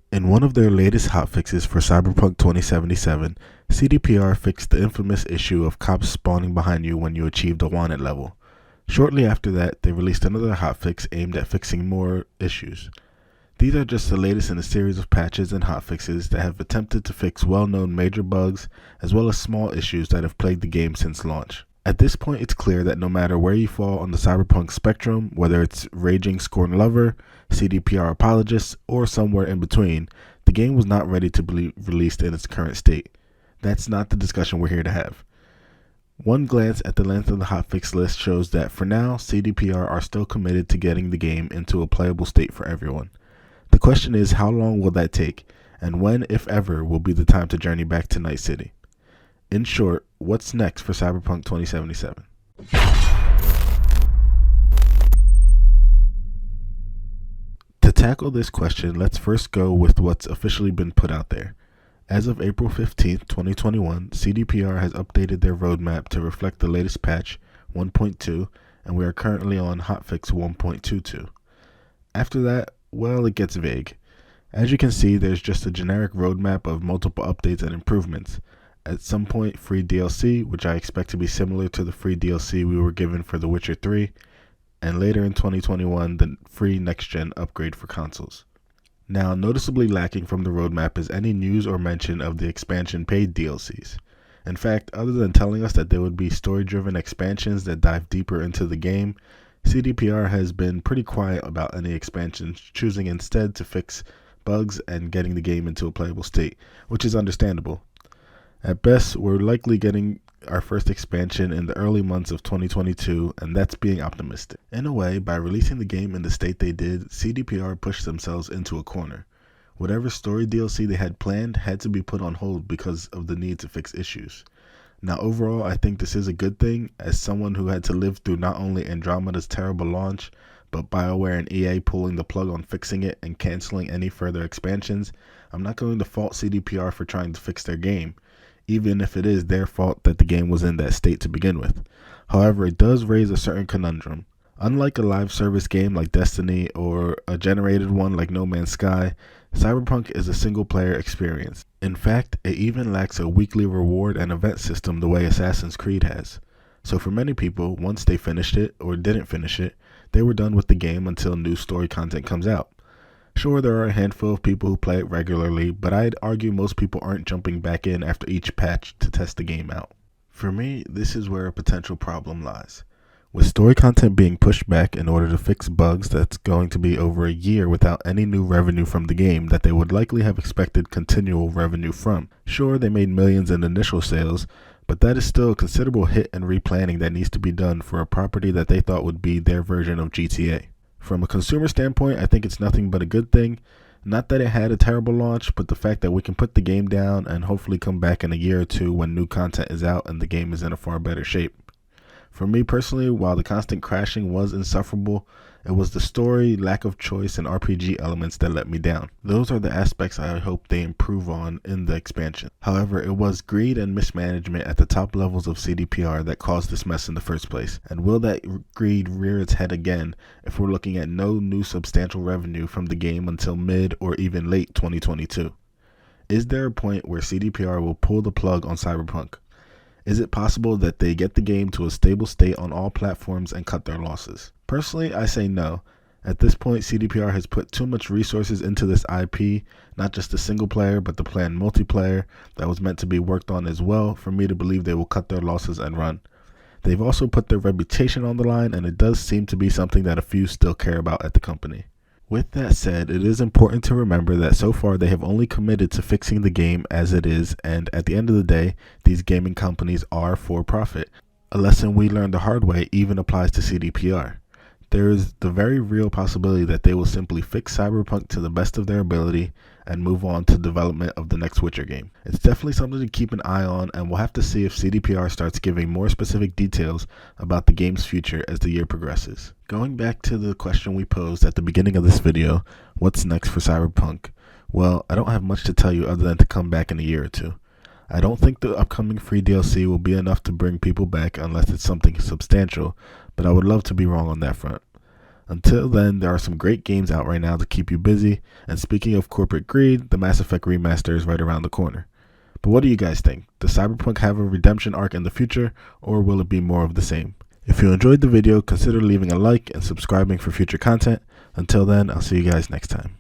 In one of their latest hotfixes for Cyberpunk 2077, CDPR fixed the infamous issue of cops spawning behind you when you achieved a wanted level. Shortly after that, they released another hotfix aimed at fixing more issues. These are just the latest in a series of patches and hotfixes that have attempted to fix well-known major bugs as well as small issues that have plagued the game since launch. At this point, it's clear that no matter where you fall on the Cyberpunk spectrum, whether it's raging scorn lover, CDPR apologist, or somewhere in between, the game was not ready to be released in its current state. That's not the discussion we're here to have. One glance at the length of the hotfix list shows that for now, CDPR are still committed to getting the game into a playable state for everyone. The question is, how long will that take, and when, if ever, will be the time to journey back to Night City? In short, what's next for Cyberpunk 2077? To tackle this question, let's first go with what's officially been put out there. As of April 15, 2021, CDPR has updated their roadmap to reflect the latest patch, 1.2, and we are currently on hotfix 1.22. After that, well, it gets vague. As you can see, there's just a generic roadmap of multiple updates and improvements. At some point, free DLC, which I expect to be similar to the free DLC we were given for The Witcher 3, and later in 2021, the free next-gen upgrade for consoles. Now, noticeably lacking from the roadmap is any news or mention of the expansion paid DLCs. In fact, other than telling us that there would be story-driven expansions that dive deeper into the game, CDPR has been pretty quiet about any expansions, choosing instead to fix bugs and getting the game into a playable state, which is understandable. At best, we're likely getting our first expansion in the early months of 2022, and that's being optimistic. In a way, by releasing the game in the state they did, CDPR pushed themselves into a corner. Whatever story DLC they had planned had to be put on hold because of the need to fix issues. Now overall, I think this is a good thing. As someone who had to live through not only Andromeda's terrible launch, but BioWare and EA pulling the plug on fixing it and canceling any further expansions, I'm not going to fault CDPR for trying to fix their game, even if it is their fault that the game was in that state to begin with. However, it does raise a certain conundrum. Unlike a live service game like Destiny or a generated one like No Man's Sky, Cyberpunk is a single-player experience. In fact, it even lacks a weekly reward and event system the way Assassin's Creed has. So for many people, once they finished it or didn't finish it, they were done with the game until new story content comes out. Sure, there are a handful of people who play it regularly, but I'd argue most people aren't jumping back in after each patch to test the game out. For me, this is where a potential problem lies. With story content being pushed back in order to fix bugs, that's going to be over a year without any new revenue from the game that they would likely have expected continual revenue from. Sure, they made millions in initial sales, but that is still a considerable hit and replanning that needs to be done for a property that they thought would be their version of GTA. From a consumer standpoint, I think it's nothing but a good thing. Not that it had a terrible launch, but the fact that we can put the game down and hopefully come back in a year or two when new content is out and the game is in a far better shape. For me personally, while the constant crashing was insufferable, it was the story, lack of choice, and RPG elements that let me down. Those are the aspects I hope they improve on in the expansion. However, it was greed and mismanagement at the top levels of CDPR that caused this mess in the first place. And will that greed rear its head again if we're looking at no new substantial revenue from the game until mid or even late 2022? Is there a point where CDPR will pull the plug on Cyberpunk? Is it possible that they get the game to a stable state on all platforms and cut their losses? Personally, I say no. At this point, CDPR has put too much resources into this IP, not just the single player, but the planned multiplayer that was meant to be worked on as well, for me to believe they will cut their losses and run. They've also put their reputation on the line, and it does seem to be something that a few still care about at the company. With that said, it is important to remember that so far they have only committed to fixing the game as it is, and at the end of the day, these gaming companies are for profit. A lesson we learned the hard way even applies to CDPR. There is the very real possibility that they will simply fix Cyberpunk to the best of their ability and move on to development of the next Witcher game. It's definitely something to keep an eye on, and we'll have to see if CDPR starts giving more specific details about the game's future as the year progresses. Going back to the question we posed at the beginning of this video, what's next for Cyberpunk? Well, I don't have much to tell you other than to come back in a year or two. I don't think the upcoming free DLC will be enough to bring people back unless it's something substantial, but I would love to be wrong on that front. Until then, there are some great games out right now to keep you busy, and speaking of corporate greed, the Mass Effect remaster is right around the corner. But what do you guys think? Does Cyberpunk have a redemption arc in the future, or will it be more of the same? If you enjoyed the video, consider leaving a like and subscribing for future content. Until then, I'll see you guys next time.